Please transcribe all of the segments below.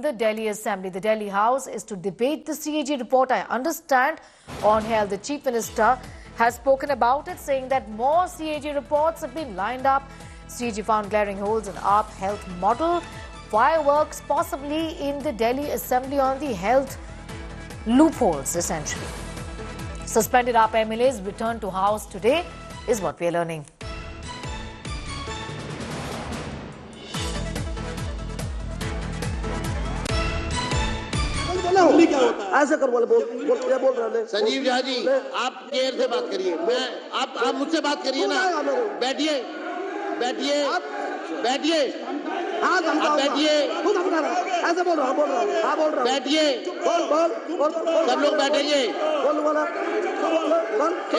the Delhi Assembly. The Delhi House is to debate the CAG report. I understand on health. The Chief Minister has spoken about it, saying that more CAG reports have been lined up. CAG found glaring holes in AAP health model. Fireworks possibly in the Delhi Assembly on the health loopholes, essentially. Suspended AAP MLAs return to House today, is what we are learning. ऐसे कर बोल रहे हैं संजीव झा जी, आप care से बात करिए। मैं आप मुझसे बात करिए ना। बैठिए बैठिए बैठिए आप बैठिए। ऐसे बोल रहा बैठिए। बोल सब लोग बैठेंगे।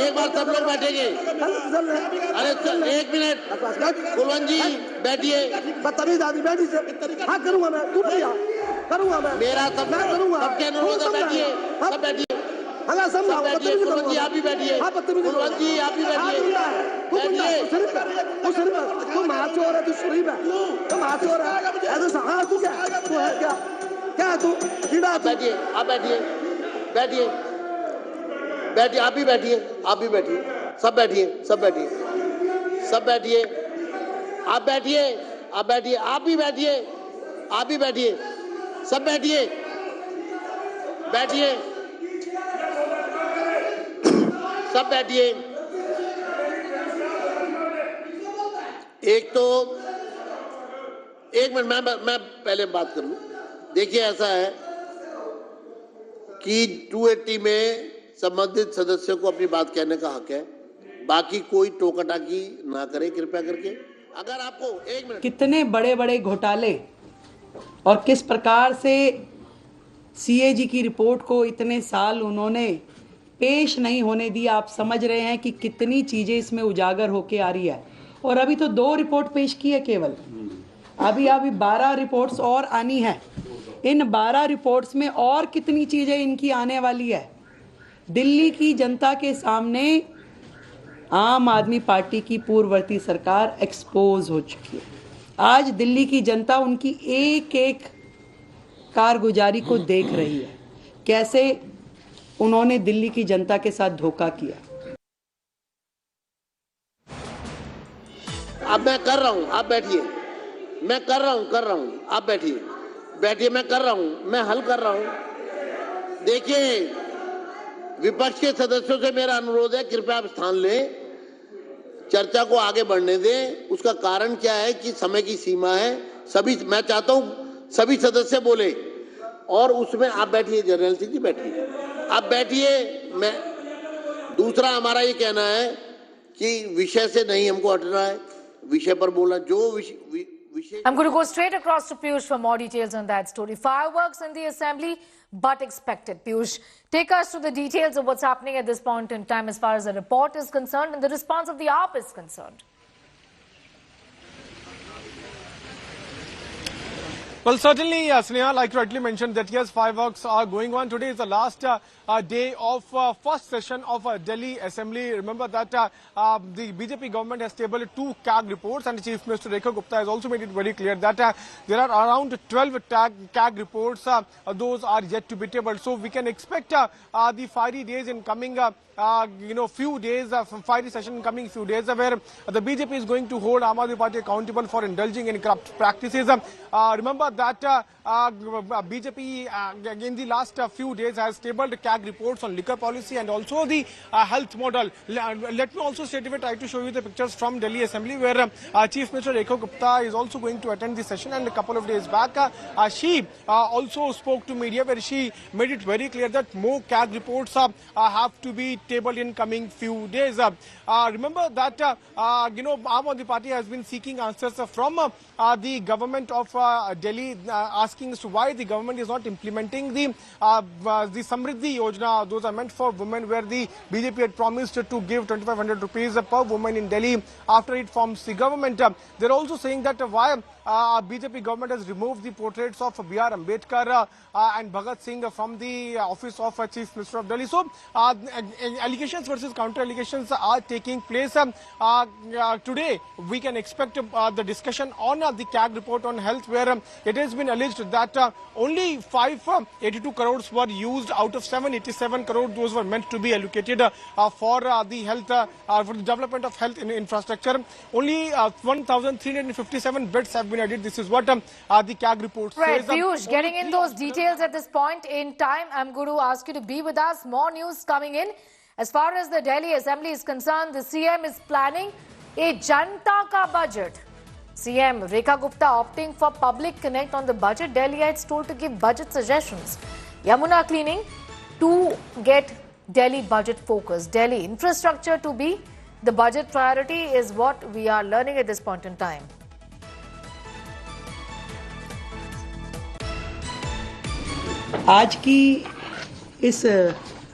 एक बार सब लोग बैठेंगे। अरे एक मिनट, कुलवंत जी बैठिए। बदतमीज आदमी बैठी से हाँ करूंगा मैं, तू नहीं करूंगा मैं। मेरा सब मैं करूंगा। सबके अनुरोध है, बैठिए सब बैठिए। हाँ समझा। कुलवंत जी आप भी बैठिए। कुलवंत जी आप भी बैठिए। तू महाचोर है, तू शरीफ है, तू महाचोर है। ऐसे हाँ तू क्या है, क्या है तू? बैठिए, आप बैठिए बैठिए बैठिए। आप भी बैठिए, आप भी बैठिए। सब बैठिए, सब बैठिए, सब बैठिए। आप बैठिए, आप बैठिए। आप भी बैठिए, आप भी बैठिए। सब बैठिए बैठिए सब बैठिए। एक मिनट मैं पहले बात कर लूं। देखिए ऐसा है कि 280 में संबंधित सदस्यों को अपनी बात कहने का हक है। बाकी कोई टोकाटाकी ना करे कृपया करके। अगर आपको एक मिनट, कितने बड़े बड़े घोटाले और किस प्रकार से सीएजी की रिपोर्ट को इतने साल उन्होंने पेश नहीं होने दिया, आप समझ रहे हैं कि कितनी चीजें इसमें उजागर होके आ रही है। और अभी तो 2 रिपोर्ट पेश की है केवल, अभी 12 रिपोर्ट्स और आनी है। इन 12 रिपोर्ट्स में और कितनी चीजें इनकी आने वाली है। दिल्ली की जनता के सामने आम आदमी पार्टी की पूर्ववर्ती सरकार एक्सपोज हो चुकी है। आज दिल्ली की जनता उनकी एक एक कारगुजारी को देख रही है, कैसे उन्होंने दिल्ली की जनता के साथ धोखा किया। अब मैं कर रहा हूं, आप बैठिए। मैं कर रहा हूं, आप बैठिए बैठिए। मैं कर रहा हूं, मैं हल कर रहा हूं। देखिए, विपक्ष के सदस्यों से मेरा अनुरोध है, कृपया आप स्थान लें, चर्चा को आगे बढ़ने दें। उसका कारण क्या है कि समय की सीमा है। मैं चाहता हूं सभी सदस्य बोले और उसमें आप बैठिए। जनरल सिंह जी बैठिए, आप बैठिए। मैं दूसरा हमारा ये कहना है कि विषय से नहीं हमको हटना है, विषय पर बोलना। जो विषय I'm going to go straight across to Piyush for more details on that story. Fireworks in the assembly, but expected. Piyush, take us to the details of what's happening at this point in time as far as the report is concerned and the response of the AAP is concerned. Well, certainly, Sneha, like you rightly mentioned, that yes, fireworks are going on. Today is the last day of first session of Delhi Assembly. Remember that the BJP government has tabled 2 CAG reports, and Chief Minister Rekha Gupta has also made it very clear that there are around 12 CAG reports. Those are yet to be tabled. So we can expect the fiery days in coming few days, fiery session in coming few days, where the BJP is going to hold Aam Aadmi Party accountable for indulging in corrupt practices. Remember that BJP in the last few days has tabled CAG reports on liquor policy and also the health model. Let me also straightaway try to show you the pictures from Delhi Assembly, where Chief Minister Rekha Gupta is also going to attend the session, and a couple of days back she also spoke to media, where she made it very clear that more CAG reports have to be tabled in coming few days. Remember that Aam Aadmi Party has been seeking answers from the government of Delhi, asking as to why the government is not implementing the Samriddhi Yojana. Those are meant for women, where the BJP had promised to give 2,500 rupees per woman in Delhi after it forms the government. They're also saying that why BJP government has removed the portraits of B.R. Ambedkar and Bhagat Singh from the office of Chief Minister of Delhi. So, allegations versus counter allegations are taking place. Today, we can expect the discussion on the CAG report on health, where it has been alleged that only 582 crores were used out of 787 crores. Those were meant to be allocated for the health, for the development of health infrastructure. Only 1,357 beds have been added. This is what the CAG report Right, says. Piyush, getting in those details at this point in time, I'm going to ask you to be with us. More news coming in. As far as the Delhi Assembly is concerned, the CM is planning a Janta Ka budget. CM Rekha Gupta opting for public connect on the budget. Delhiites told to give budget suggestions. Yamuna cleaning to get Delhi budget focus. Delhi infrastructure to be the budget priority is what we are learning at this point in time. आज की इस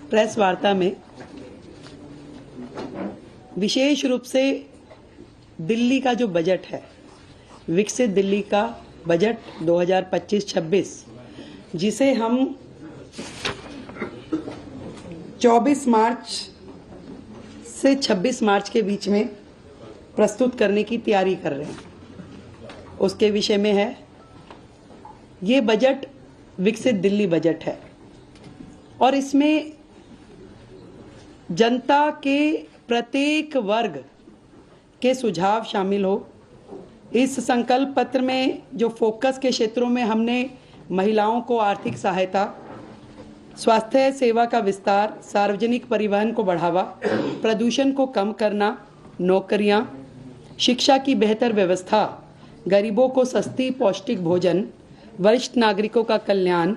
press वार्ता में विशेष रूप से दिल्ली का जो budget है, विकसित दिल्ली का बजट 2025-26, जिसे हम 24 मार्च से 26 मार्च के बीच में प्रस्तुत करने की तैयारी कर रहे हैं, उसके विषय में है। ये बजट विकसित दिल्ली बजट है और इसमें जनता के प्रत्येक वर्ग के सुझाव शामिल हो। इस संकल्प पत्र में जो फोकस के क्षेत्रों में हमने महिलाओं को आर्थिक सहायता, स्वास्थ्य सेवा का विस्तार, सार्वजनिक परिवहन को बढ़ावा, प्रदूषण को कम करना, नौकरियां, शिक्षा की बेहतर व्यवस्था, गरीबों को सस्ती पौष्टिक भोजन, वरिष्ठ नागरिकों का कल्याण,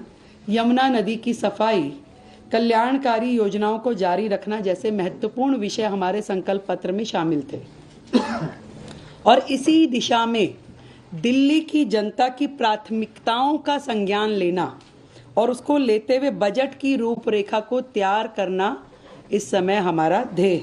यमुना नदी की सफाई, कल्याणकारी योजनाओं को जारी रखना जैसे महत्वपूर्ण विषय हमारे संकल्प पत्र में शामिल थे। और इसी दिशा में दिल्ली की जनता की प्राथमिकताओं का संज्ञान लेना और उसको लेते हुए बजट की रूपरेखा को तैयार करना इस समय हमारा ध्येय है।